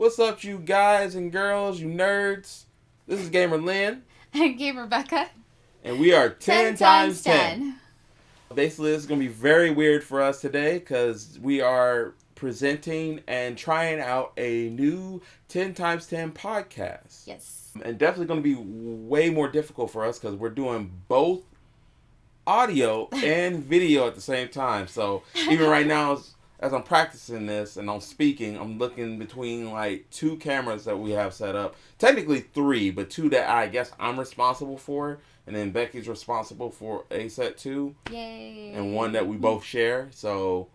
What's up, you guys and girls, you nerds? This is Gamer Lynn. And Gamer Becka. And we are 10 times 10. 10. Basically, this is going to be very weird for us today because we are presenting and trying out a new 10 times 10 podcast. Yes. And definitely going to be way more difficult for us because we're doing both audio and video at the same time. So even right now, as I'm practicing this and I'm speaking, I'm looking between like two cameras that we have set up. Technically three, but two that I guess I'm responsible for. And then Becky's responsible for a set too. Yay. And one that we both share. So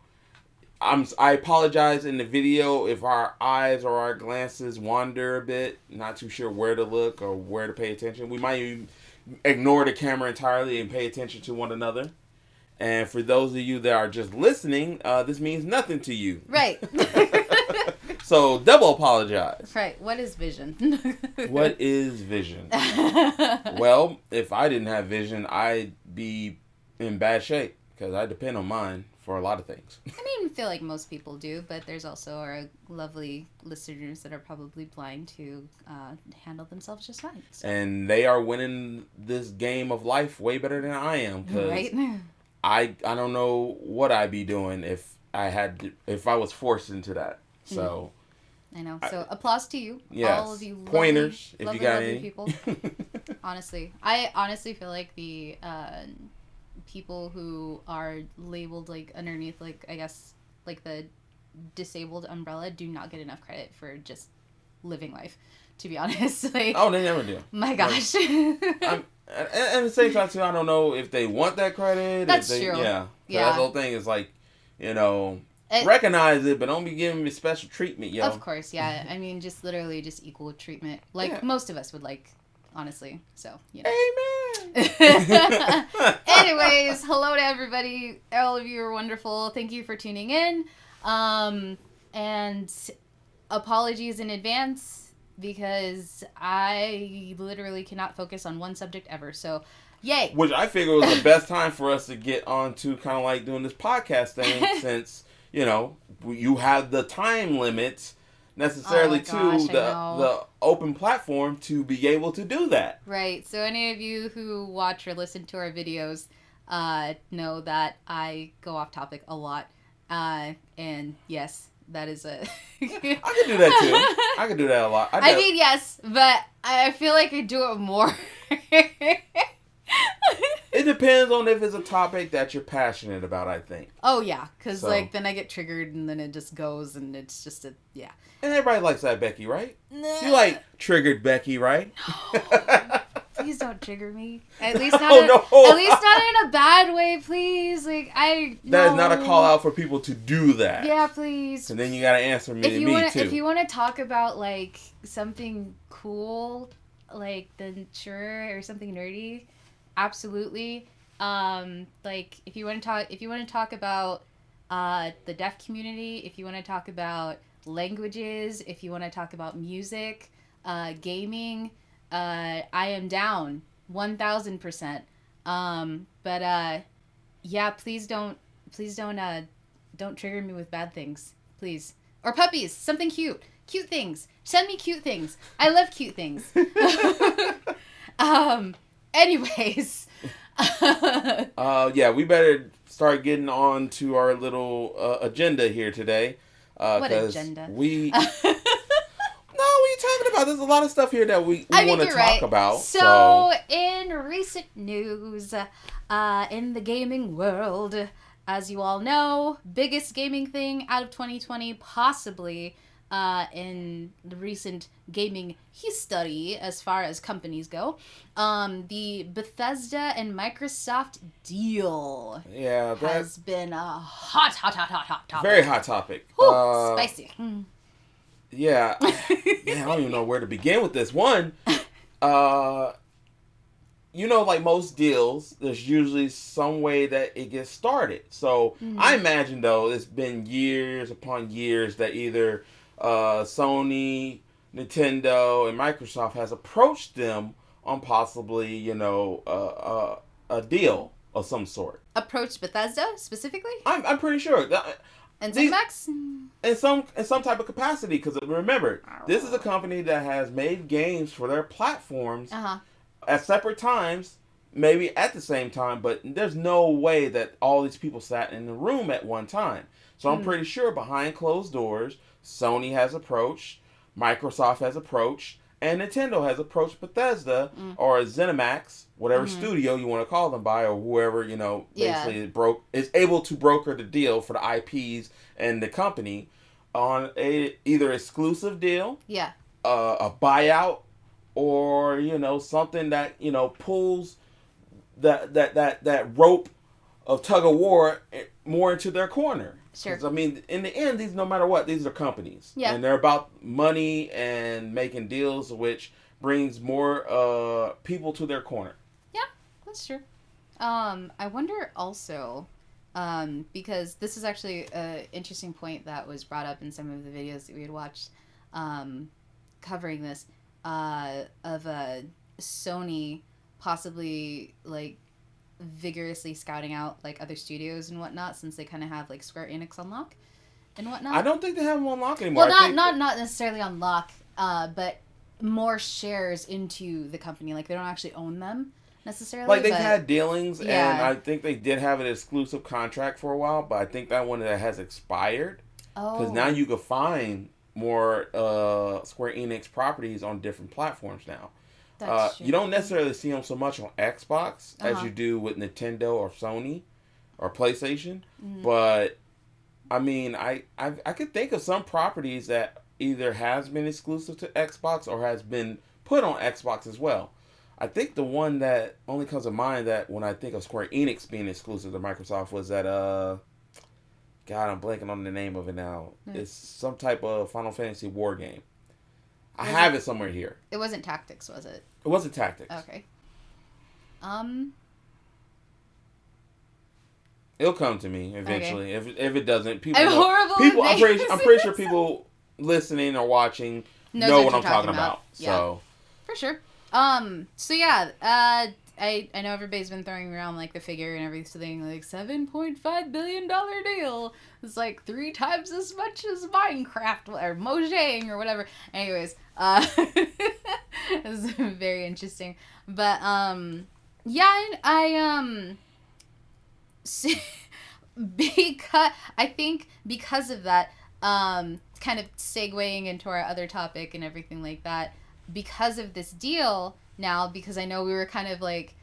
I apologize in the video if our eyes or our glances wander a bit. Not too sure where to look or where to pay attention. We might even ignore the camera entirely and pay attention to one another. And for those of you that are just listening, this means nothing to you. Right. So, double apologize. Right. What is vision? What is vision? Well, if I didn't have vision, I'd be in bad shape because I depend on mine for a lot of things. I feel like most people do, but there's also our lovely listeners that are probably blind to handle themselves just fine. So. And they are winning this game of life way better than I am. Right. I don't know what I'd be doing if I was forced into that. So I know. So applause to you, yes. all of you pointers lovely, if you got lovely any people. Honestly, I honestly feel like the people who are labeled like underneath, like I guess like the disabled umbrella, do not get enough credit for just living life. To be honest, like oh, they never do. My gosh. And at the same time, too, I don't know if they want that credit. That's if they, true. Yeah. Yeah. That's the whole thing. Is like, recognize it, but don't be giving me special treatment, yo. Of course, yeah. Just literally just equal treatment. Like, most of us would like, honestly. So, Amen. Anyways, hello to everybody. All of you are wonderful. Thank you for tuning in. And apologies in advance, because I literally cannot focus on one subject ever. So, yay. Which I figure was the best time for us to get on to kind of like doing this podcast thing since, you have the time limit necessarily the open platform to be able to do that. Right. So any of you who watch or listen to our videos know that I go off topic a lot. And yes, that is a... I can do that too. I can do that a lot. Yes, but I feel like I do it more. It depends on if it's a topic that you're passionate about, I think. Oh, yeah, because then I get triggered and then it just goes and it's just yeah. And everybody likes that Becky, right? You like triggered Becky, right? No. Please don't trigger me. At least not. At least not in a bad way, please. That is not a call out for people to do that. Yeah, please. And then you gotta answer me too. If you want to talk about like something cool, then sure, or something nerdy, absolutely. If you want to talk about the deaf community, if you want to talk about languages, if you want to talk about music, gaming. I am down 1,000%. Yeah, please don't trigger me with bad things, please. Or puppies, something cute things. Send me cute things. I love cute things. Anyways. Yeah, we better start getting on to our little agenda here today. What agenda? Talking about there's a lot of stuff here that we want to talk about. So in recent news, in the gaming world, as you all know, biggest gaming thing out of 2020, possibly in the recent gaming history as far as companies go, the Bethesda and Microsoft deal has been a hot topic. Very hot topic. Ooh, spicy. Yeah. Man, I don't even know where to begin with this. One, like most deals, there's usually some way that it gets started. So I imagine, though, it's been years upon years that either Sony, Nintendo, and Microsoft has approached them on possibly, a deal of some sort. Approached Bethesda specifically? I'm pretty sure. And ZeniMax? In some type of capacity, because remember, this is a company that has made games for their platforms at separate times, maybe at the same time, but there's no way that all these people sat in the room at one time. So I'm pretty sure behind closed doors, Sony has approached, Microsoft has approached, and Nintendo has approached Bethesda or ZeniMax, whatever studio you want to call them by, or whoever, basically is able to broker the deal for the IPs and the company on a either exclusive deal, a buyout, or something that pulls that rope of tug of war more into their corner. Sure. I mean, in the end, no matter what, these are companies. Yeah. And they're about money and making deals, which brings more people to their corner. Yeah, that's true. I wonder also, because this is actually an interesting point that was brought up in some of the videos that we had watched covering this, of Sony possibly, like, vigorously scouting out like other studios and whatnot, since they kind of have like Square Enix on lock and whatnot. I don't think they have them on lock anymore. Well, not necessarily on lock, but more shares into the company. Like they don't actually own them necessarily. Like they've had dealings, and I think they did have an exclusive contract for a while, but I think that one that has expired. Because now you can find more Square Enix properties on different platforms now. You don't necessarily see them so much on Xbox as you do with Nintendo or Sony or PlayStation. But, I mean, I could think of some properties that either has been exclusive to Xbox or has been put on Xbox as well. I think the one that only comes to mind that when I think of Square Enix being exclusive to Microsoft was that, God, I'm blanking on the name of it now. It's some type of Final Fantasy war game. I have it somewhere here. It wasn't Tactics, was it? It wasn't Tactics. Okay. It'll come to me eventually. Okay. If it doesn't, people. I'm horrible. People, I'm pretty sure people listening or watching know what I'm talking about. Yeah. So. For sure. So yeah. I know everybody's been throwing around like the figure and everything, like $7.5 billion deal. It's like 3 times as much as Minecraft or Mojang or whatever. Anyways, it's very interesting. But yeah, I because I think because of that, kind of segueing into our other topic and everything like that, because of this deal. Now, because I know we were kind of like,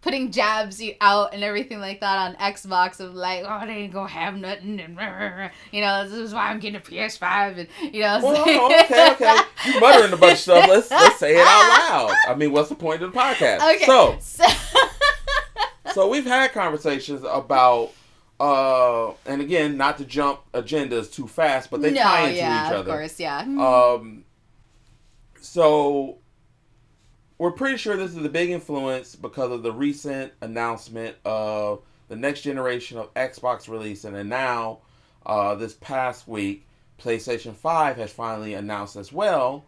putting jabs out and everything like that on Xbox of like, oh, they ain't gonna have nothing, and this is why I'm getting a PS5, and okay, you muttering a bunch of stuff. Let's say it out loud. I mean, what's the point of the podcast? Okay, so we've had conversations about. And again, not to jump agendas too fast, but they tie into each other. Of course, yeah. So, we're pretty sure this is a big influence because of the recent announcement of the next generation of Xbox releasing. And now, this past week, PlayStation 5 has finally announced as well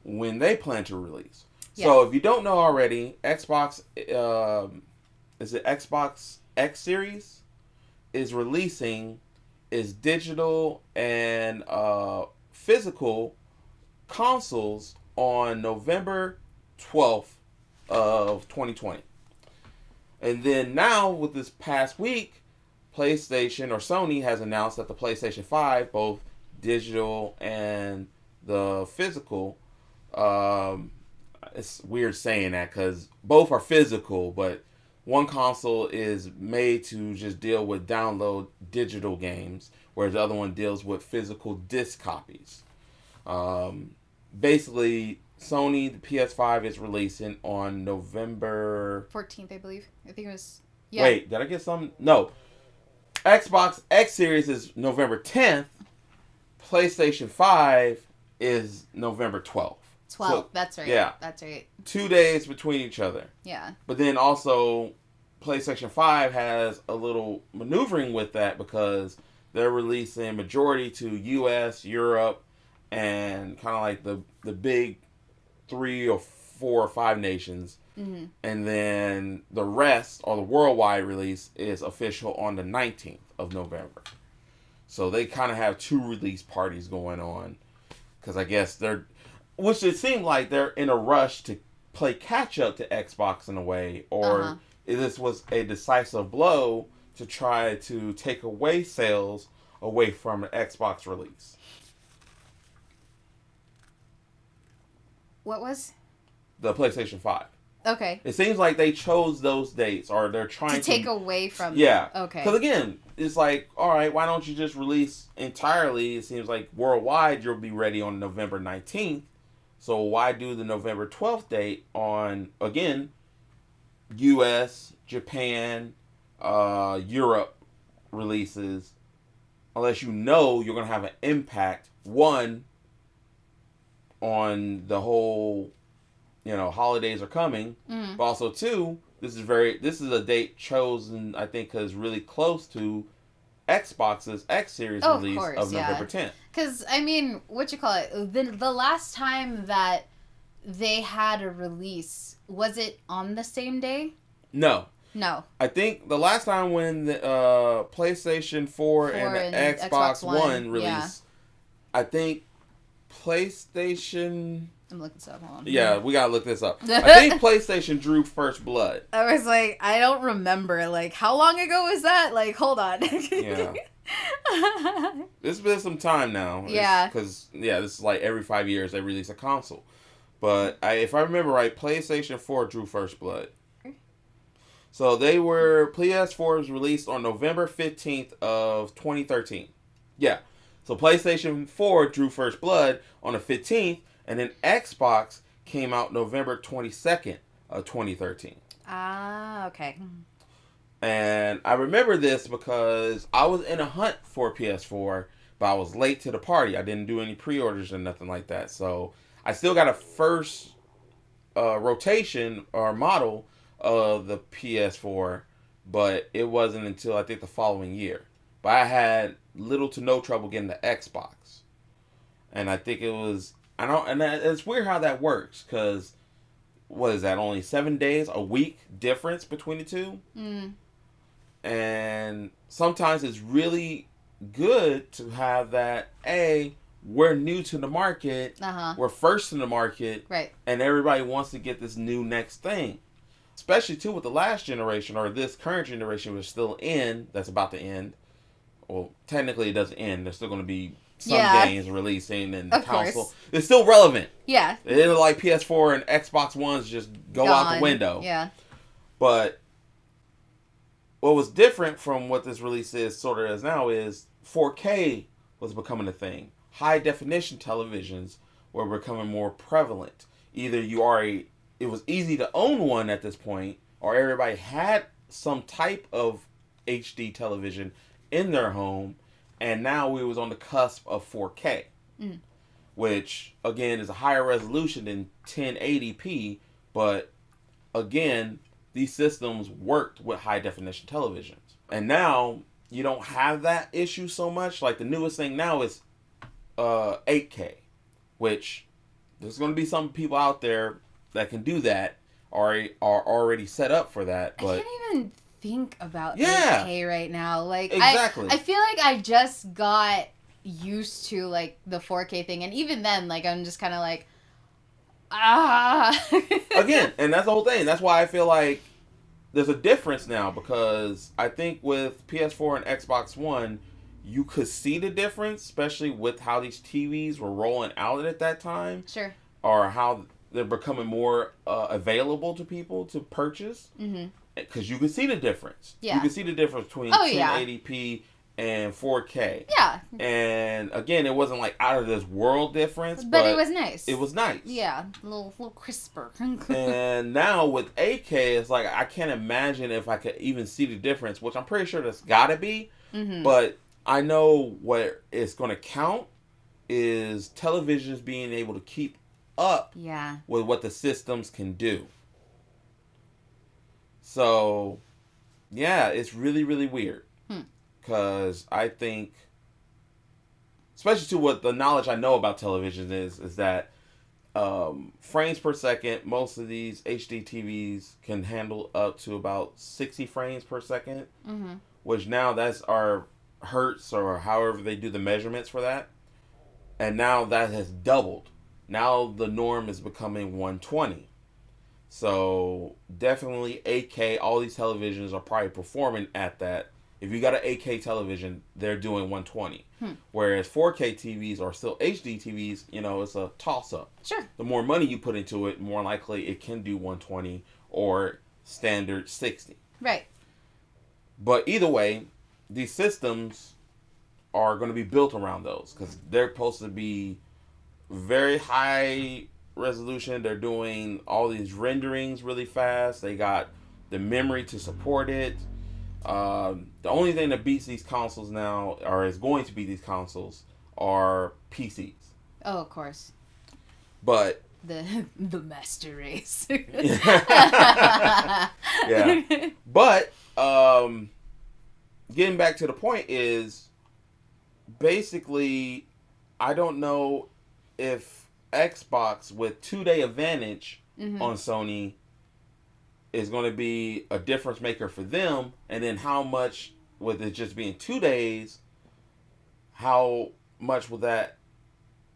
when they plan to release. Yeah. So, if you don't know already, Xbox, is it Xbox X Series? Is releasing its digital and physical consoles on November 12th of 2020. And then now, with this past week, PlayStation or Sony has announced that the PlayStation 5, both digital and the physical, it's weird saying that because both are physical, but one console is made to just deal with download digital games, whereas the other one deals with physical disc copies. Basically, Sony, the PS5 is releasing on November 14th, I believe. I think it was. Yeah. Wait, did I get some? No. Xbox X Series is November 10th. PlayStation 5 is November 12th. 12th, so, that's right. Yeah. That's right. 2 days between each other. Yeah. But then also, PlayStation 5 has a little maneuvering with that because they're releasing majority to US, Europe, and kind of like the big 3 or 4 or 5 nations. Mm-hmm. And then the rest, or the worldwide release, is official on the 19th of November. So they kind of have two release parties going on. Because I guess which it seemed like they're in a rush to play catch up to Xbox in a way. Or this was a decisive blow to try to take away sales away from an Xbox release. What was? The PlayStation 5. Okay. It seems like they chose those dates, or they're trying to take away from. Yeah. Okay. Because again, it's like, all right, why don't you just release entirely? It seems like worldwide you'll be ready on November 19th. So why do the November 12th date on, again, U.S., Japan, Europe releases, unless you know you're going to have an impact, one, on the whole, holidays are coming, but also two, this is a date chosen, I think, because really close to Xbox's X Series release of November 10th. Because, the last time that they had a release, was it on the same day? No. I think the last time when the PlayStation 4 and the Xbox One released, I think PlayStation... I'm looking this up. Hold on. Yeah, we gotta look this up. I think PlayStation drew first blood. I was like, I don't remember. Like, how long ago was that? Like, hold on. Yeah. It's been some time now. Yeah. Because, this is like every 5 years they release a console. But if I remember right, PlayStation 4 drew first blood. So PS4 was released on November 15th of 2013. Yeah. So PlayStation 4 drew first blood on the 15th, and then Xbox came out November 22nd of 2013. Ah, okay. And I remember this because I was in a hunt for a PS4, but I was late to the party. I didn't do any pre-orders or nothing like that. So I still got a first rotation or model of the PS4, but it wasn't until I think the following year. But I had little to no trouble getting the Xbox. And I think it was... it's weird how that works, because what is that, only 7 days, a week difference between the two? And sometimes it's really good to have that, we're new to the market, we're first in the market, right? And everybody wants to get this new next thing. Especially, too, with the last generation, or this current generation we're still in, that's about to end. Well, technically it doesn't end. There's still going to be some games releasing, and the console is still relevant. Yeah. It isn't like PS4 and Xbox Ones just go out the window. Yeah. But what was different from what this release is now is 4K was becoming a thing. High definition televisions were becoming more prevalent. Either it was easy to own one at this point, or everybody had some type of HD television in their home, and now we was on the cusp of 4K, which again is a higher resolution than 1080p, but again, these systems worked with high definition televisions, and now you don't have that issue so much. Like, the newest thing now is 8K, which there's going to be some people out there that can do that, or are already set up for that. But I can't even think about 8K right now. Like, exactly. I feel like I just got used to, like, the 4K thing, and even then, like, I'm just kind of like, Again, and that's the whole thing. That's why I feel like there's a difference now, because I think with PS4 and Xbox One, you could see the difference, especially with how these TVs were rolling out at that time. Sure. Or how they're becoming more available to people to purchase. Because you can see the difference. Yeah. You can see the difference between 1080p and 4K. Yeah. And again, it wasn't like out of this world difference, but it was nice. It was nice. Yeah, a little crisper. And now with 8K, it's like I can't imagine if I could even see the difference, which I'm pretty sure that's got to be. But I know what it's going to count is televisions being able to keep up with what the systems can do. So, yeah, it's really, really weird. Because I think, especially to what the knowledge I know about television is that frames per second, most of these HD TVs can handle up to about 60 frames per second, which now that's our hertz or however they do the measurements for that. And now that has doubled. Now the norm is becoming 120. So definitely 8K. All these televisions are probably performing at that. If you got an 8K television, they're doing 120. Whereas 4K TVs or still HD TVs, it's a toss up. Sure. The more money you put into it, more likely it can do 120 or standard 60. Right. But either way, these systems are going to be built around those because they're supposed to be very high resolution. They're doing all these renderings really fast. They got the memory to support it. The only thing that beats these consoles now, or is going to beat these consoles, are PCs. Oh, of course. But the master race. Yeah. But getting back to the point is basically I don't know if Xbox with 2-day advantage on Sony is going to be a difference maker for them, and then how much with it just being 2 days, how much will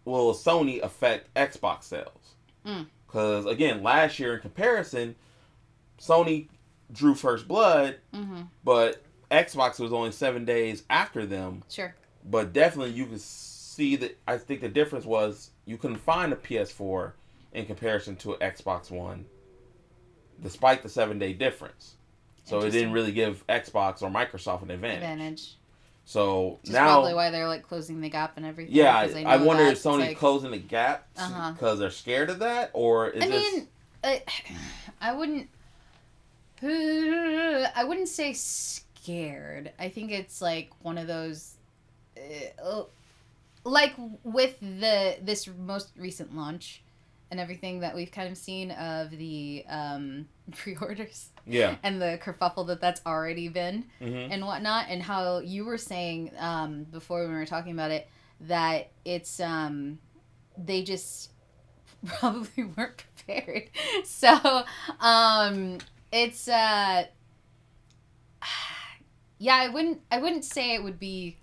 Sony affect Xbox sales? Because again, last year in comparison, Sony drew first blood, but Xbox was only 7 days after them. Sure. But definitely you could see that. I think the difference was you couldn't find a PS4 in comparison to an Xbox One, despite the 7-day difference. So it didn't really give Xbox or Microsoft an advantage. So which is now probably why they're like closing the gap and everything. Yeah, I wonder if Sony's like, closing the gap because they're scared of that, or is I wouldn't say scared. I think it's like one of those, like with this most recent launch and everything that we've kind of seen of the pre-orders. Yeah. And the kerfuffle that's already been and whatnot, and how you were saying before when we were talking about it that it's they just probably weren't prepared. So it's yeah, I wouldn't say it would be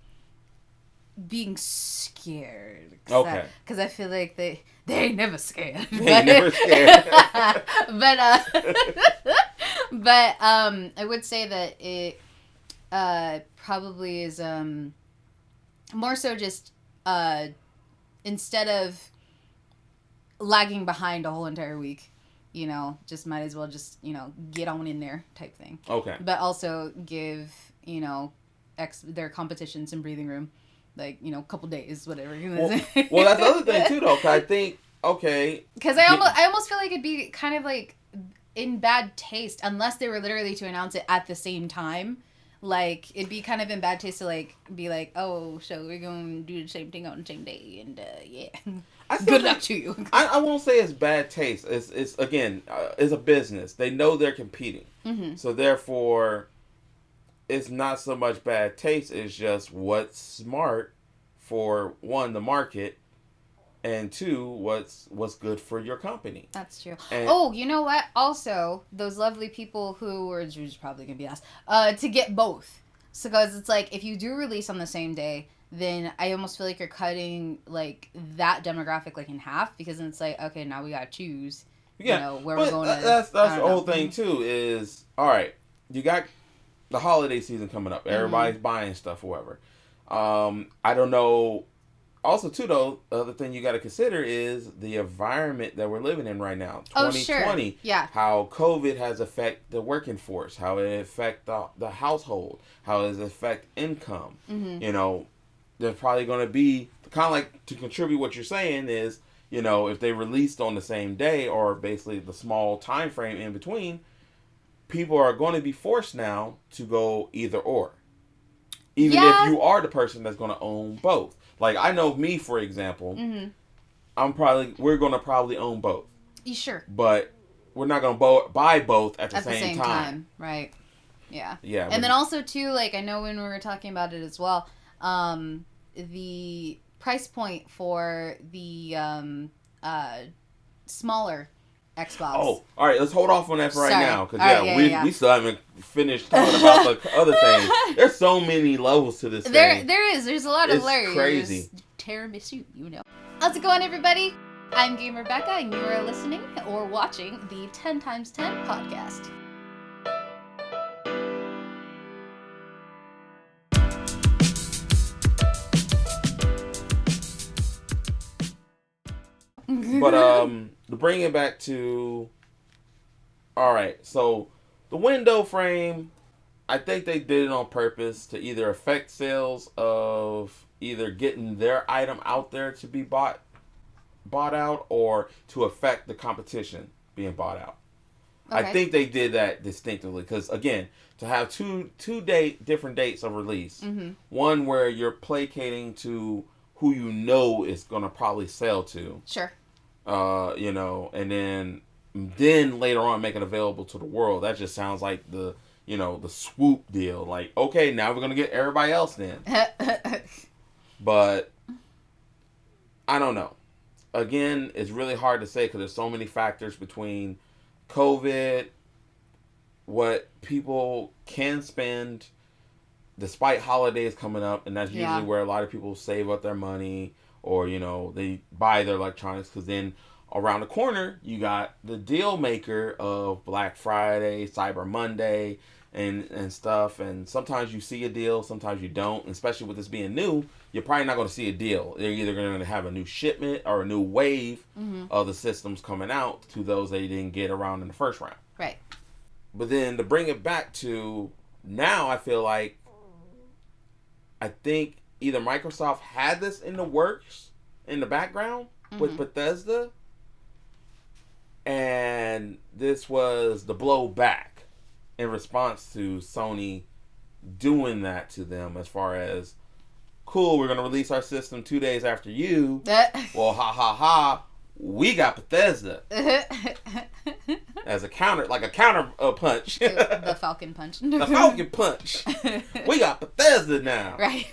being scared. Okay. Because I feel like they ain't never scared. They ain't never scared. But I would say that it probably is more so just instead of lagging behind a whole entire week, just might as well just, get on in there type thing. Okay. But also give, their competition some breathing room. Like, a couple days, whatever. Well, that's the other thing, too, though. Cause I think, okay. Because I almost feel like it'd be kind of like in bad taste unless they were literally to announce it at the same time. Like, it'd be kind of in bad taste to, like, be like, oh, so we're going to do the same thing on the same day. And, yeah. Good luck to you. I won't say it's bad taste. It's again, it's a business. They know they're competing. So, therefore, it's not so much bad taste. It's just what's smart for, one, the market, and two, what's good for your company. That's true. And, you know what? Also, those lovely people who were probably going to be asked to get both. So, because it's like, if you do release on the same day, then I almost feel like you're cutting, like, that demographic, like, in half. Because then it's like, okay, now we got to choose, where we're going to... That's the whole thing, too, is, all right, you got the holiday season coming up. Everybody's buying stuff or whatever. I don't know. Also, too, though, the other thing you got to consider is the environment that we're living in right now. 2020. Sure. Yeah. How COVID has affected the working force. How it affect the household. How it affect income. There's probably going to be, kind of like, to contribute what you're saying is, if they released on the same day or basically the small time frame in between, people are going to be forced now to go either or. Even if you are the person that's going to own both. Like, I know me, for example, we're going to probably own both. Sure. But we're not going to buy both at the same time. Right. Yeah. Yeah. And then also, too, like, I know when we were talking about it as well, the price point for the smaller Xbox. Oh, all right. Let's hold off on that for right now, because we still haven't finished talking about the other things. There's so many levels to this thing. There's a lot of layers. It's crazy. Tiramisu, you know. How's it going, everybody? I'm Gamer Becca, and you are listening or watching the 10x10 podcast. But to bring it back to, all right, so the window frame, I think they did it on purpose to either affect sales of either getting their item out there to be bought out, or to affect the competition being bought out. Okay. I think they did that distinctively because, again, to have two different dates of release, one where you're placating to who you know is going to probably sell to. Sure. And then later on make it available to the world. That just sounds like the swoop deal. Like, okay, now we're going to get everybody else then. But I don't know. Again, it's really hard to say because there's so many factors between COVID, what people can spend despite holidays coming up, and that's usually where a lot of people save up their money, or they buy their electronics, because then around the corner you got the deal maker of Black Friday, Cyber Monday, and stuff. And sometimes you see a deal, sometimes you don't. And especially with this being new, you're probably not going to see a deal. They're either going to have a new shipment or a new wave of the systems coming out to those they didn't get around in the first round. Right. But then to bring it back to now, I feel like I think either Microsoft had this in the works in the background with Bethesda, and this was the blow back in response to Sony doing that to them, as far as, cool, we're going to release our system 2 days after you. Well, ha ha ha, we got Bethesda. As a counter, like a counter punch. The Falcon Punch. The Falcon Punch. We got Bethesda now. Right.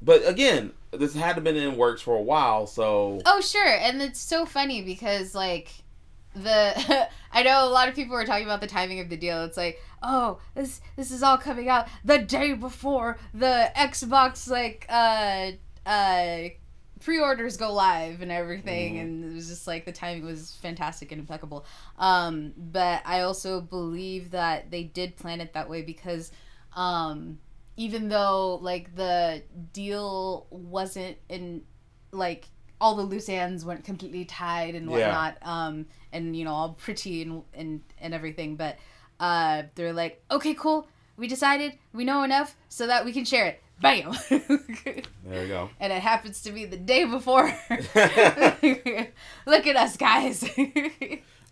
But again, this had to been in works for a while, so. Oh, sure. And it's so funny because, like, I know a lot of people were talking about the timing of the deal. It's like, oh, this is all coming out the day before the Xbox, like, pre-orders go live and everything, and it was just like the timing was fantastic and impeccable. But I also believe that they did plan it that way because even though like the deal wasn't in, like, all the loose ends weren't completely tied and whatnot, and all pretty and everything, but they're like, okay, cool, we decided, we know enough so that we can share it. Bam! There you go. And it happens to be the day before. Look at us, guys.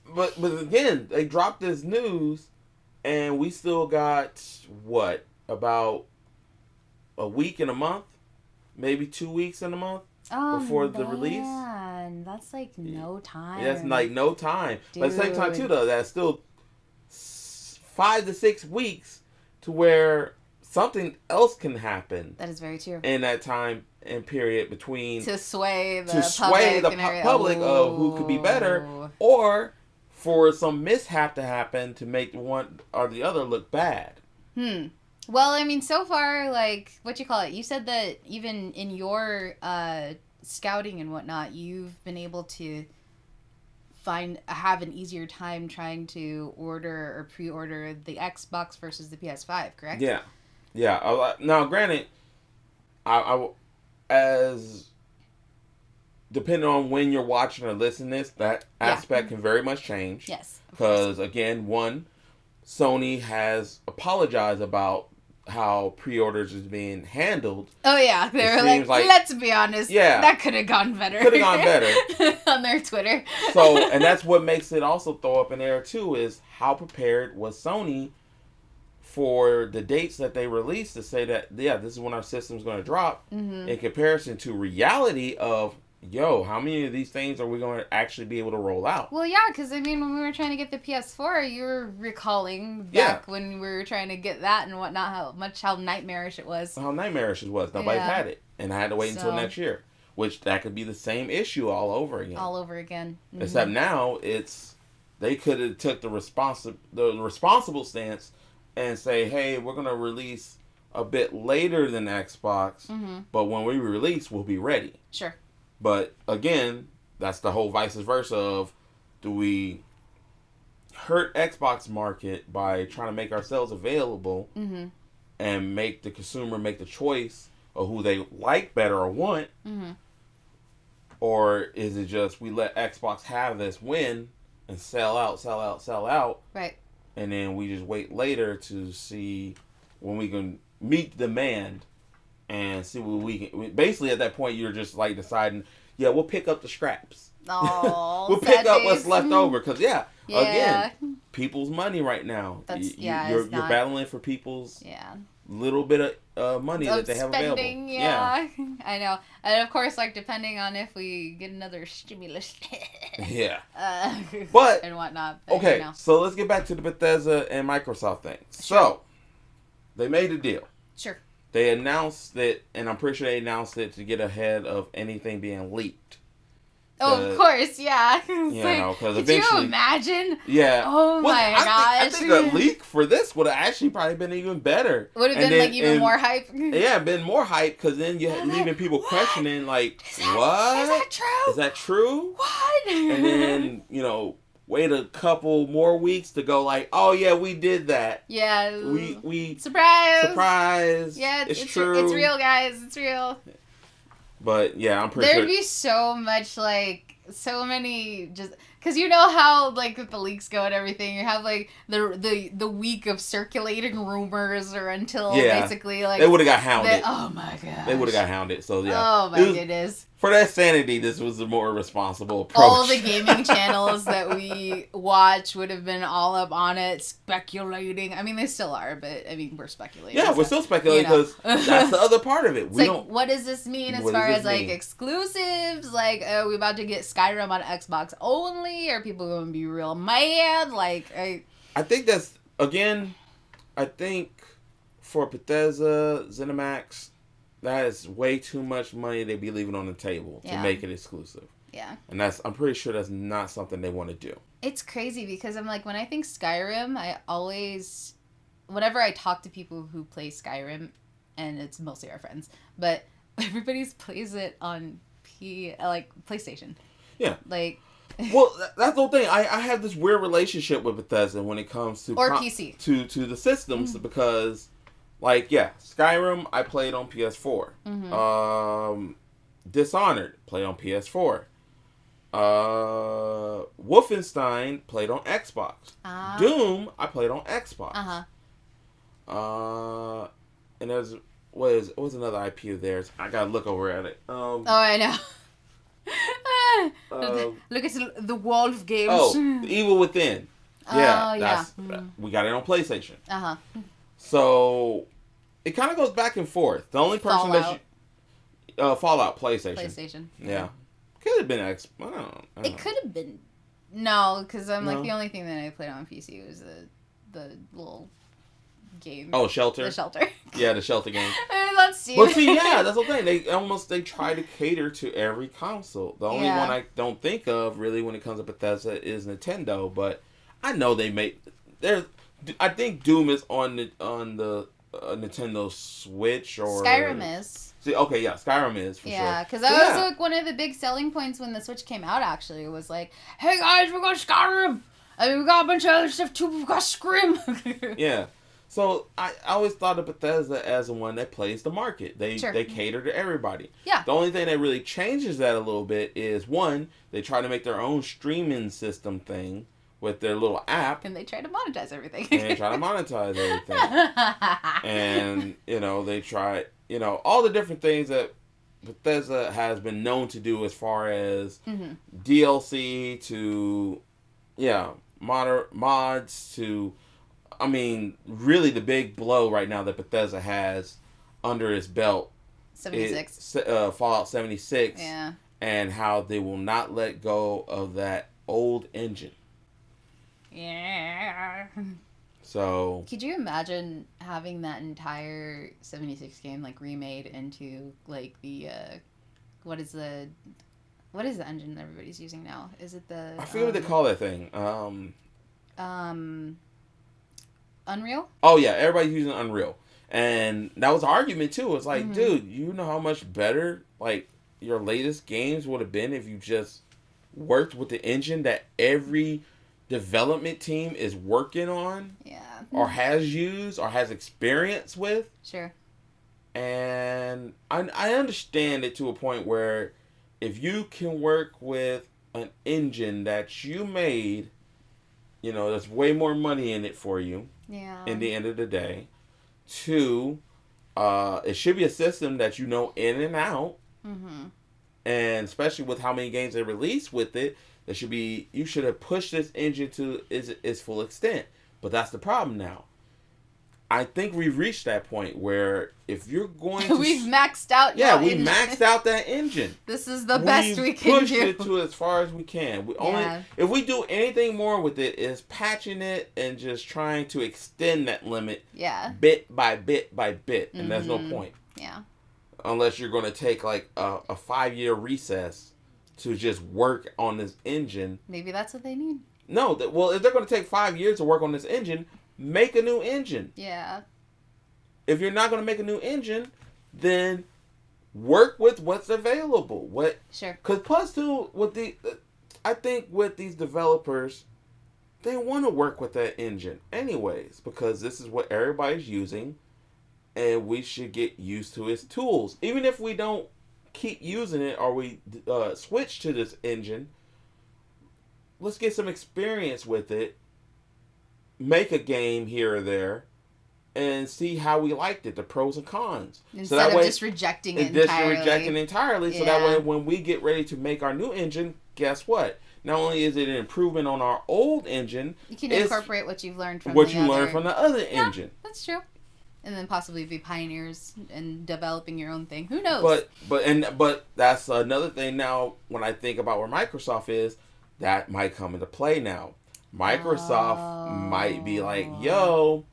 But again, they dropped this news, and we still got, what, about a week and a month? Maybe 2 weeks and a month before the release? Man, that's like no time. Yeah, that's like no time. Dude. But at the same time, too, though, that's still 5 to 6 weeks to where something else can happen. That is very true. In that time and period between to sway the public of who could be better, or for some mishap to happen to make one or the other look bad. Well, I mean, so far, like, what you call it? You said that even in your scouting and whatnot, you've been able to have an easier time trying to order or pre-order the Xbox versus the PS5, correct? Yeah. Yeah. Now, granted, I as depending on when you're watching or listening to this, that aspect can very much change. Yes. Because again, Sony has apologized about how pre-orders is being handled. Oh yeah, they were like, let's be honest, that could have gone better. On their Twitter. So, and that's what makes it also throw up in there too, is how prepared was Sony for the dates that they released to say that, this is when our system's going to drop, in comparison to reality of, how many of these things are we going to actually be able to roll out? Well, yeah, because, I mean, when we were trying to get the PS4, you were recalling back when we were trying to get that and whatnot, how nightmarish it was. How nightmarish it was. Nobody had it. And I had to wait until next year. which that could be the same issue all over again. All over again. Mm-hmm. Except now they could have took the responsible stance and say, hey, we're gonna release a bit later than Xbox, but when we release, we'll be ready. Sure. But again, that's the whole vice versa of, do we hurt Xbox market by trying to make ourselves available and make the consumer make the choice of who they like better or want? Or is it just we let Xbox have this win and sell out, right? And then we just wait later to see when we can meet demand and see what we can. Basically, at that point, you're just like deciding, yeah, we'll pick up the scraps. Oh, we'll pick up what's left over because again, people's money right now. You're battling for people's little bit of money that they have available. Yeah, I know, and of course, like depending on if we get another stimulus, but and whatnot. But, okay, so let's get back to the Bethesda and Microsoft thing. Sure. So they made a deal. Sure. They announced it, and I'm pretty sure they announced it to get ahead of anything being leaked. Oh, of course, yeah. Because could you imagine? Yeah. Oh my gosh. I think a leak for this would have actually probably been even better. Would have been even more hype. Yeah, been more hype because then you're leaving people questioning what? Is that true? Is that true? What? And then wait a couple more weeks to go like, oh yeah, we did that. Yeah. We surprise. Yeah, it's true. It's real, guys. It's real. But yeah, I'm pretty sure there'd be so much so many just because you know how the leaks go and everything. You have the week of circulating rumors or until basically they would have got hounded. Oh my god, they would have got hounded. So yeah, oh my goodness. For that sanity, this was a more responsible approach. All the gaming channels that we watch would have been all up on it, speculating. I mean, they still are, but I mean, we're speculating. Yeah, we're still speculating because that's the other part of it. What does this mean as far as exclusives? Are we about to get Skyrim on Xbox only? Are people going to be real mad? I think that's again. I think for Bethesda, ZeniMax, that is way too much money they be leaving on the table to make it exclusive. Yeah. And I'm pretty sure that's not something they want to do. It's crazy because I'm when I think Skyrim, whenever I talk to people who play Skyrim, and it's mostly our friends, but everybody plays it on PlayStation. Yeah. Well, that's the whole thing. I have this weird relationship with Bethesda when it comes to PC to the systems because. Skyrim, I played on PS4. Dishonored, played on PS4. Wolfenstein, played on Xbox. Doom, I played on Xbox. And there's, what was another IP of theirs? I gotta look over at it. I know. Look at the Wolf games. Oh, The Evil Within. Yeah, we got it on PlayStation. So it kind of goes back and forth. The only person Fallout PlayStation. Yeah, could have been X. I don't know. It could have been. No, because the only thing that I played on PC was the little game. Oh, Shelter. The Shelter. Yeah, the Shelter game. Let's see. But see, that's the thing. They try to cater to every console. The only one I don't think of really when it comes to Bethesda is Nintendo. But I know they make I think Doom is on the Nintendo Switch or Skyrim is. See, okay, yeah, Skyrim is for sure. Yeah, because that was one of the big selling points when the Switch came out. Actually, it was hey guys, we got Skyrim. I mean, we got a bunch of other stuff too. We got Scrim. Yeah. So I always thought of Bethesda as the one that plays the market. They cater to everybody. Yeah. The only thing that really changes that a little bit is one, they try to make their own streaming system thing with their little app. And they try to monetize everything. And they try, all the different things that Bethesda has been known to do as far as DLC to, mods to, I mean, really the big blow right now that Bethesda has under its belt 76. Is Fallout 76. Yeah. And how they will not let go of that old engine. Yeah. So. Could you imagine having that entire 76 game remade into the what is the engine that everybody's using now? Is it the I forget what they call that thing. Unreal? Oh yeah, everybody's using Unreal. And that was an argument too. It's like, dude, you know how much better like your latest games would have been if you just worked with the engine that every development team is working on, or has used, or has experience with. Sure. And I understand it to a point where if you can work with an engine that you made, you know, there's way more money in it for you. Yeah. In the end of the day. Two, it should be a system that you know in and out. Mm-hmm. And especially with how many games they release with it, you should have pushed this engine to its full extent. But that's the problem now. I think we've reached that point where if you're going to... We've maxed out maxed out that engine. This is the best we can do. Pushed it to as far as we can. If we do anything more with it, is patching it and just trying to extend that limit bit by bit by bit. And there's no point. Yeah. Unless you're going to take like a 5-year recess to just work on this engine. Maybe that's what they need. No, if they're going to take 5 years to work on this engine... Make a new engine. Yeah. If you're not going to make a new engine, then work with what's available. Sure. Because plus too, I think with these developers, they want to work with that engine anyways, because this is what everybody's using, and we should get used to its tools. Even if we don't keep using it or we switch to this engine, let's get some experience with it. Make a game here or there and see how we liked it, the pros and cons. Instead of just rejecting it entirely. So that way when we get ready to make our new engine, guess what? Not only is it an improvement on our old engine, you can incorporate what you've learned from the other engine. That's true. And then possibly be pioneers in developing your own thing. Who knows? But that's another thing now when I think about where Microsoft is, that might come into play now. Microsoft might be like, yo,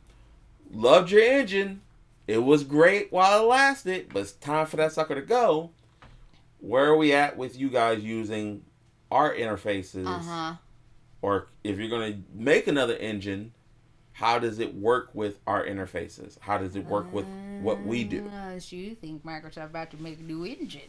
loved your engine. It was great while it lasted, but it's time for that sucker to go. Where are we at with you guys using our interfaces? Or if you're going to make another engine, how does it work with our interfaces? How does it work with what we do? So you think Microsoft about to make a new engine?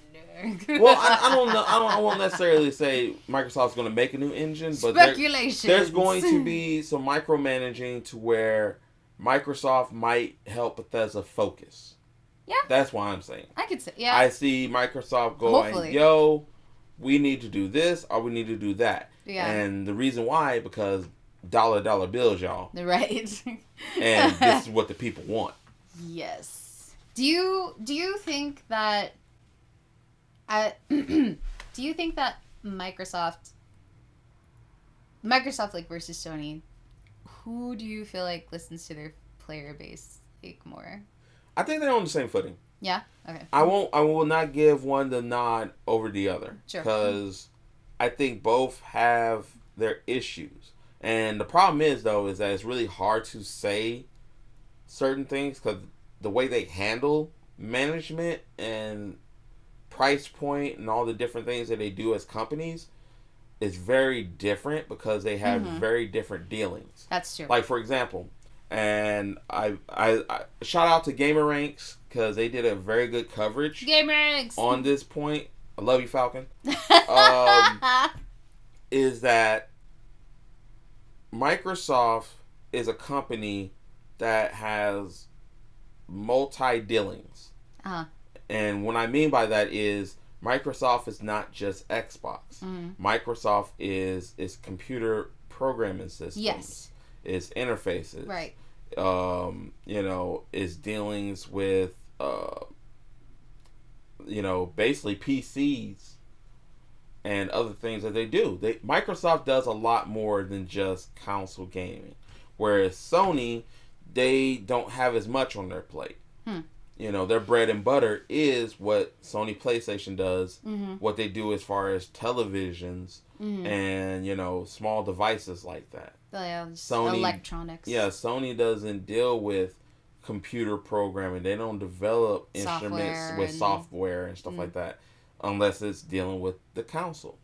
Well, I don't know. I won't necessarily say Microsoft's going to make a new engine, but there's going to be some micromanaging to where Microsoft might help Bethesda focus. Yeah, that's why I'm saying. I could say, yeah. I see Microsoft going, hopefully. Yo, we need to do this or we need to do that. Yeah, and the reason why, because dollar bills, y'all. Right. And this is what the people want. Yes. Do you think that Microsoft like versus Sony, who do you feel like listens to their player base like more? I think they're on the same footing. Yeah? Okay. I will not give one the nod over the other. Sure. Because I think both have their issues. And the problem is that it's really hard to say certain things because the way they handle management and price point and all the different things that they do as companies is very different because they have very different dealings. That's true. Like, for example, and I shout out to GamerRanks because they did a very good coverage on this point. I love you, Falcon. Is that Microsoft is a company that has multi-dealings. And what I mean by that is Microsoft is not just Xbox. Microsoft is computer programming systems. Yes. It's interfaces. Right. Is dealings with, basically PCs and other things that they do. Microsoft does a lot more than just console gaming. Whereas Sony, they don't have as much on their plate. Their bread and butter is what Sony PlayStation does, what they do as far as televisions and, small devices like that. Sony, electronics. Yeah, Sony doesn't deal with computer programming. They don't develop instruments with software and stuff like that. unless it's dealing with the consoles.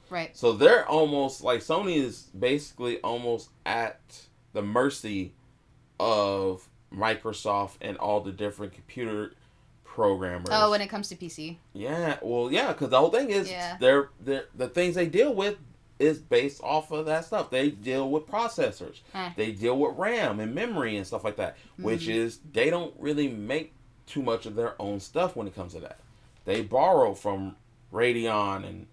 Right. So they're almost like Sony is basically almost at the mercy of Microsoft and all the different computer programmers. Oh, when it comes to PC. Yeah, well, yeah, because the whole thing is they're the things they deal with is based off of that stuff. They deal with processors. They deal with RAM and memory and stuff like that, which is they don't really make too much of their own stuff when it comes to that. They borrow from Radeon and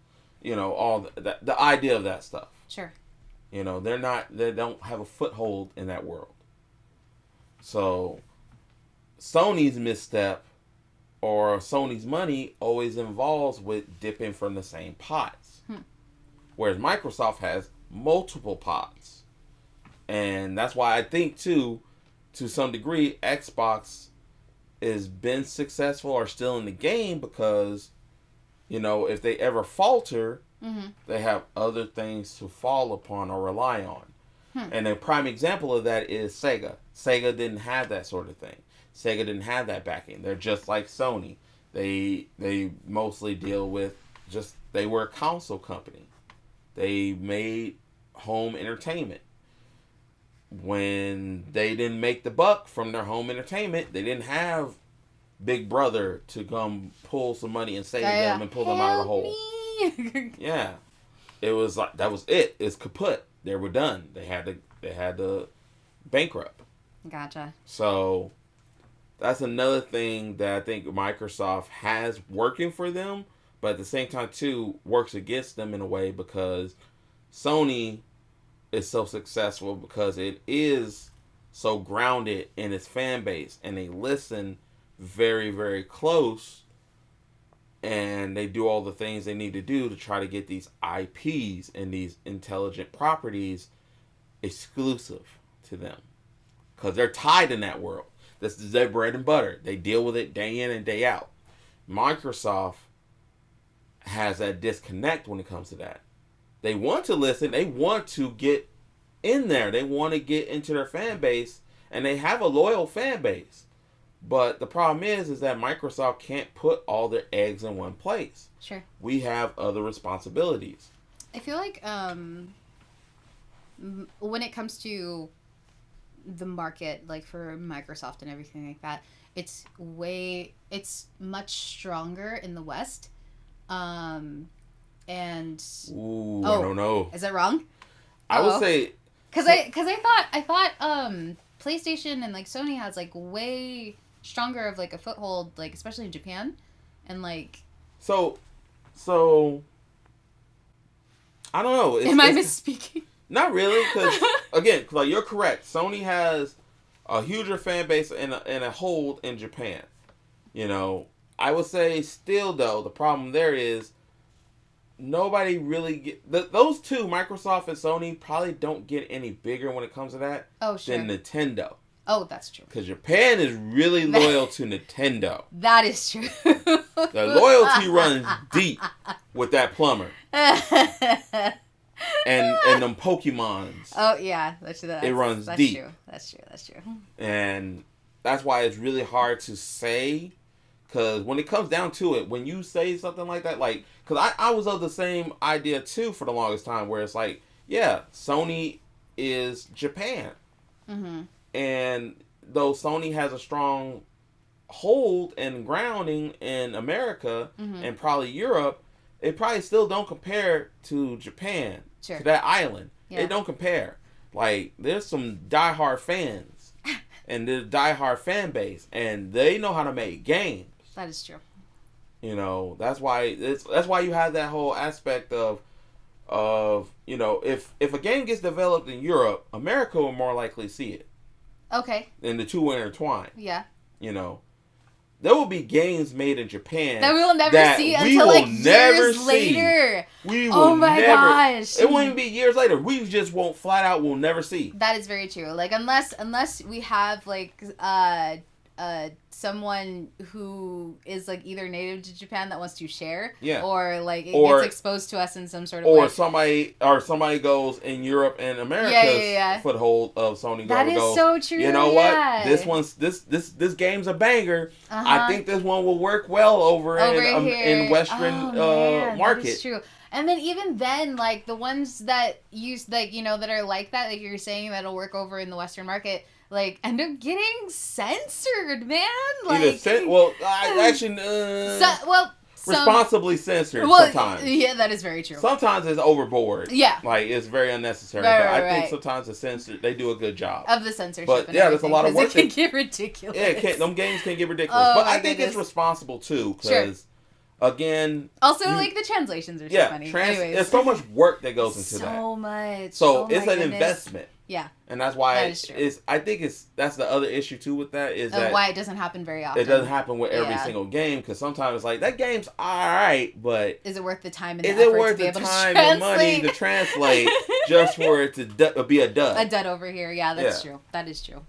all the idea of that stuff. Sure. They don't have a foothold in that world. So Sony's misstep or Sony's money always involves with dipping from the same pots. Whereas Microsoft has multiple pots. And that's why I think too, to some degree, Xbox has been successful or still in the game because, if they ever falter, they have other things to fall upon or rely on. And a prime example of that is Sega. Sega didn't have that sort of thing. Sega didn't have that backing. They're just like Sony. They mostly deal with they were a console company. They made home entertainment. When they didn't make the buck from their home entertainment, they didn't have Big Brother to come pull some money and save them and pull them out of the hole. Yeah. It was like, that was it. It's kaput. They were done. They had to bankrupt. Gotcha. So that's another thing that I think Microsoft has working for them, but at the same time too works against them in a way because Sony is so successful because it is so grounded in its fan base and they listen very, very close and they do all the things they need to do to try to get these IPs and these intelligent properties exclusive to them because they're tied in that world. This is their bread and butter. They deal with it day in and day out. Microsoft has that disconnect when it comes to that. They want to listen. They want to get in there. They want to get into their fan base, and they have a loyal fan base. But the problem is that Microsoft can't put all their eggs in one place. Sure. We have other responsibilities. I feel like when it comes to the market, like for Microsoft and everything like that, it's much stronger in the West. And ooh, I don't know. Is that wrong? I would say because I thought PlayStation and like Sony has like way stronger of like a foothold, like especially in Japan, and like so I don't know. Am I misspeaking? Not really, because again, like you're correct. Sony has a huger fan base and a hold in Japan. I would say still though the problem there is nobody really those two, Microsoft and Sony, probably don't get any bigger when it comes to that. Oh, sure. Than Nintendo. Oh, that's true. Because Japan is really loyal to Nintendo. That is true. The loyalty runs deep with that plumber. And them Pokemons. Oh yeah, that's true. It runs deep. That's true. And that's why it's really hard to say. Because when it comes down to it, when you say something like that, like, because I was of the same idea too for the longest time, where it's like, yeah, Sony is Japan. Mm-hmm. And though Sony has a strong hold and grounding in America and probably Europe, it probably still don't compare to Japan, to that island. Yeah. It don't compare. Like, there's some diehard fans and there's diehard fan base, and they know how to make games. That is true. That's why you have that whole aspect of if a game gets developed in Europe, America will more likely see it. Okay. And the two will intertwine. Yeah. There will be games made in Japan that we will never see until like years later. We will gosh. It won't even be years later. We just we'll never see. That is very true. Like unless we have like someone who is like either native to Japan that wants to share, Yeah. or like it Or- gets exposed to us in some sort of way. Or somebody goes in Europe and America's foothold of Sony. That is goes, so true. You know yeah. what? This game's a banger. Uh-huh. I think this one will work well over in Western market. That is true. And then even then, like the ones that use like that are like that, like you're saying that'll work over in the Western market, like end up getting censored, man. Like responsibly censored sometimes. Yeah, that is very true. Sometimes it's overboard. Yeah. Like it's very unnecessary. Right, but I think right. sometimes they do a good job of the censorship. But and there's a lot of work. It can get ridiculous. Yeah, them games can get ridiculous. But I think it's responsible too, because again, also like the translations are so funny. There's so much work that goes into that. So much. So it's an investment. Yeah. And that's why I think that's the other issue too with that is that why it doesn't happen very often. It doesn't happen with every single game, because sometimes it's like that game's alright, but is it worth the time and the effort to be able to translate? Is it worth the time and money to translate just for it to be a dud? A dud over here, yeah, that's true. That is true.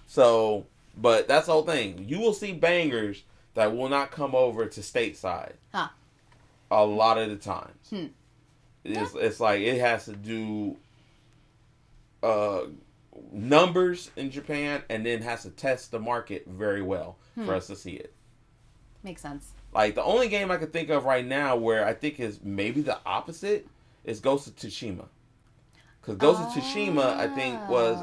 So, but that's the whole thing. You will see bangers that will not come over to stateside. Huh. A lot of the times. It's like it has to do numbers in Japan, and then has to test the market very well for us to see it. Makes sense. Like the only game I could think of right now where I think is maybe the opposite is Ghost of Tsushima. Because Ghost of Tsushima, I think, was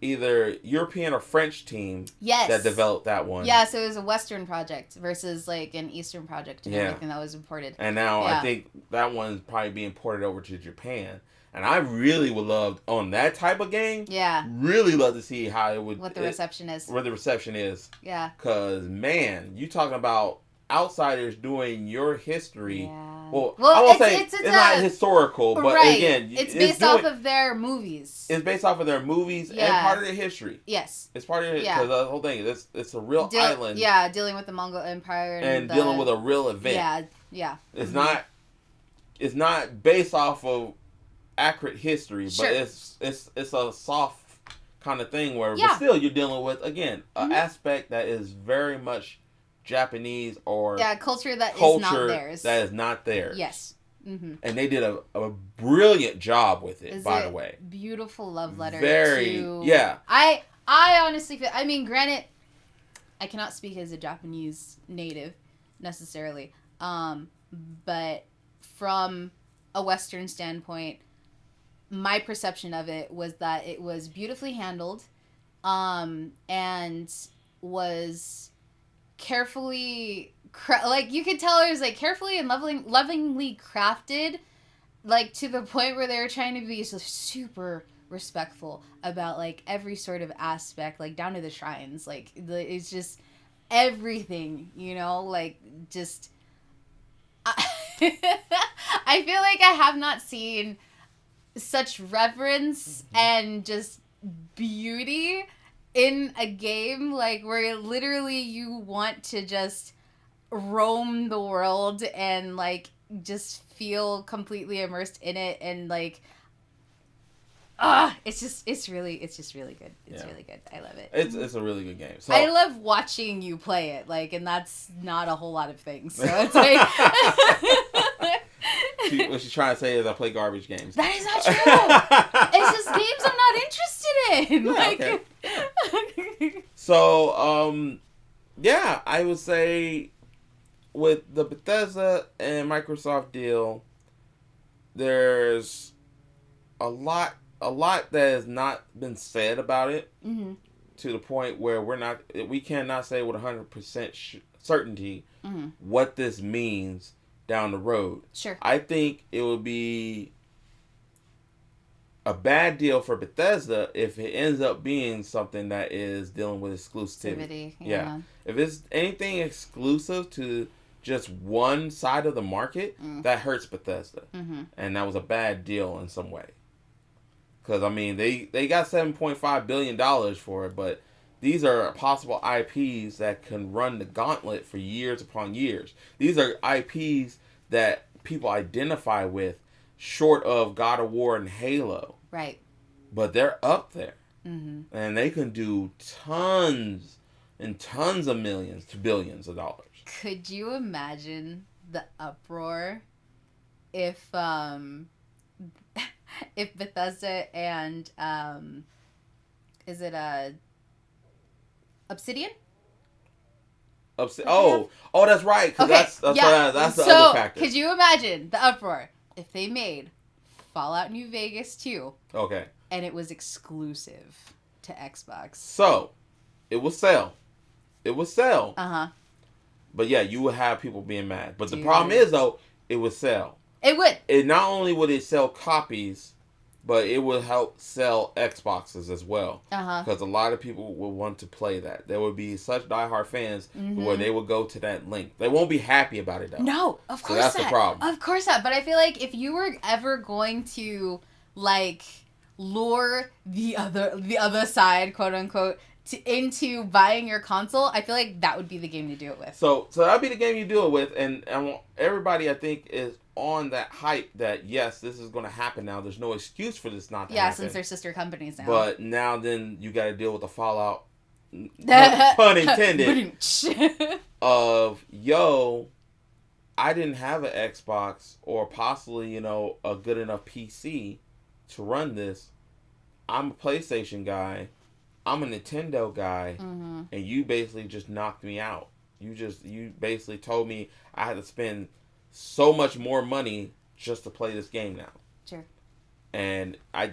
either European or French team that developed that one. Yeah, so it was a Western project versus like an Eastern project and everything that was imported. And now I think that one's probably being ported over to Japan. And I really would love, on that type of game, really love to see how it would... What the reception is. Where the reception is. Yeah. Because, man, you talking about outsiders doing your history. Yeah. Well I won't say it's not historical, but again... It's based off of their movies. It's based off of their movies and part of their history. Yes. It's part of it, because the whole thing, it's a real island. Yeah, dealing with the Mongol Empire. And dealing with a real event. Yeah, yeah. It's not based off of accurate history, but it's a soft kind of thing where but still you're dealing with, again, an aspect that is very much Japanese or culture that is not theirs. That is not theirs. Yes. Mm-hmm. And they did a brilliant job with it, by the way. Beautiful love letter. I honestly feel, I mean, granted, I cannot speak as a Japanese native necessarily, but from a Western standpoint, my perception of it was that it was beautifully handled, and was carefully, like you could tell it was like carefully and lovingly crafted, like to the point where they were trying to be so super respectful about like every sort of aspect, like down to the shrines, like it's just everything, like just. I feel like I have not seen such reverence and just beauty in a game, like where literally you want to just roam the world and like just feel completely immersed in it, and like it's just really good. It's really good. I love it. It's a really good game. So I love watching you play it, like, and that's not a whole lot of things. So it's like what she's trying to say is I play garbage games. That is not true. It's just games I'm not interested in. Okay. So I would say with the Bethesda and Microsoft deal, there's a lot that has not been said about it, to the point where we cannot say with 100% certainty what this means down the road. Sure. I think it would be a bad deal for Bethesda if it ends up being something that is dealing with exclusivity. Yeah. If it's anything exclusive to just one side of the market, that hurts Bethesda. And that was a bad deal in some way. Because, I mean, they got $7.5 billion for it, but these are possible IPs that can run the gauntlet for years upon years. These are IPs that people identify with, short of God of War and Halo. Right. But they're up there. And they can do tons in tons of millions to billions of dollars. Could you imagine the uproar if if Bethesda and is it Obsidian? Oh, that's right. Because that's the other factor. Could you imagine the uproar if they made Fallout New Vegas 2? Okay. And it was exclusive to Xbox. So, it would sell. Uh-huh. But yeah, you would have people being mad. But the problem is, though, it would sell. It would. It not only would it sell copies, but it would help sell Xboxes as well. Because a lot of people would want to play that. There would be such diehard fans where they would go to that link. They won't be happy about it, though. No, of course not. So that's the problem. Of course not. But I feel like if you were ever going to, like, lure the other side, quote unquote, into buying your console, I feel like that would be the game to do it with. So that'd be the game you do it with, and everybody, I think, is on that hype that yes, this is going to happen now. There's no excuse for this not to happen. Yeah, since they're sister companies now. But now then you got to deal with the fallout, pun intended, of I didn't have an Xbox or possibly a good enough PC to run this. I'm a PlayStation guy. I'm a Nintendo guy, and you basically just knocked me out. You basically told me I had to spend so much more money just to play this game now. Sure. And I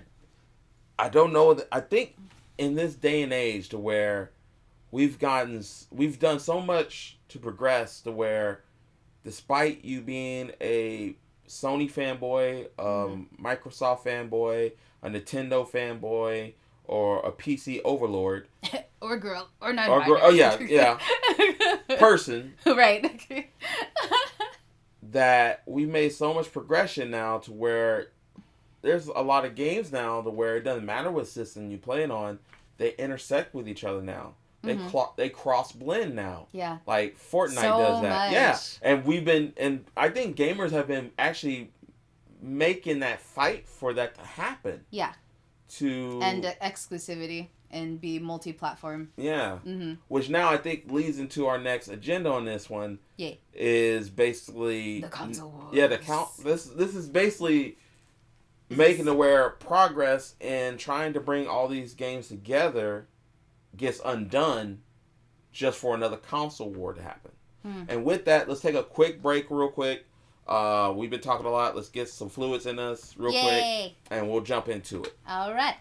don't know. I think in this day and age to where we've done so much to progress to where, despite you being a Sony fanboy, Microsoft fanboy, a Nintendo fanboy, or a PC overlord, or girl, or not, or girl, person, right? That we made so much progression now to where there's a lot of games now to where it doesn't matter what system you play it on, they intersect with each other now. They cross blend now. Yeah. Like Fortnite does that. Much. Yeah. And I think gamers have been actually making that fight for that to happen. Yeah. And exclusivity and be multi-platform. Yeah. Which now I think leads into our next agenda on this one. Yeah. Is basically the console wars. Yeah, this is basically making it where progress and trying to bring all these games together gets undone just for another console war to happen. And with that, let's take a quick break real quick. We've been talking a lot. Let's get some fluids in us real quick, and we'll jump into it. All right.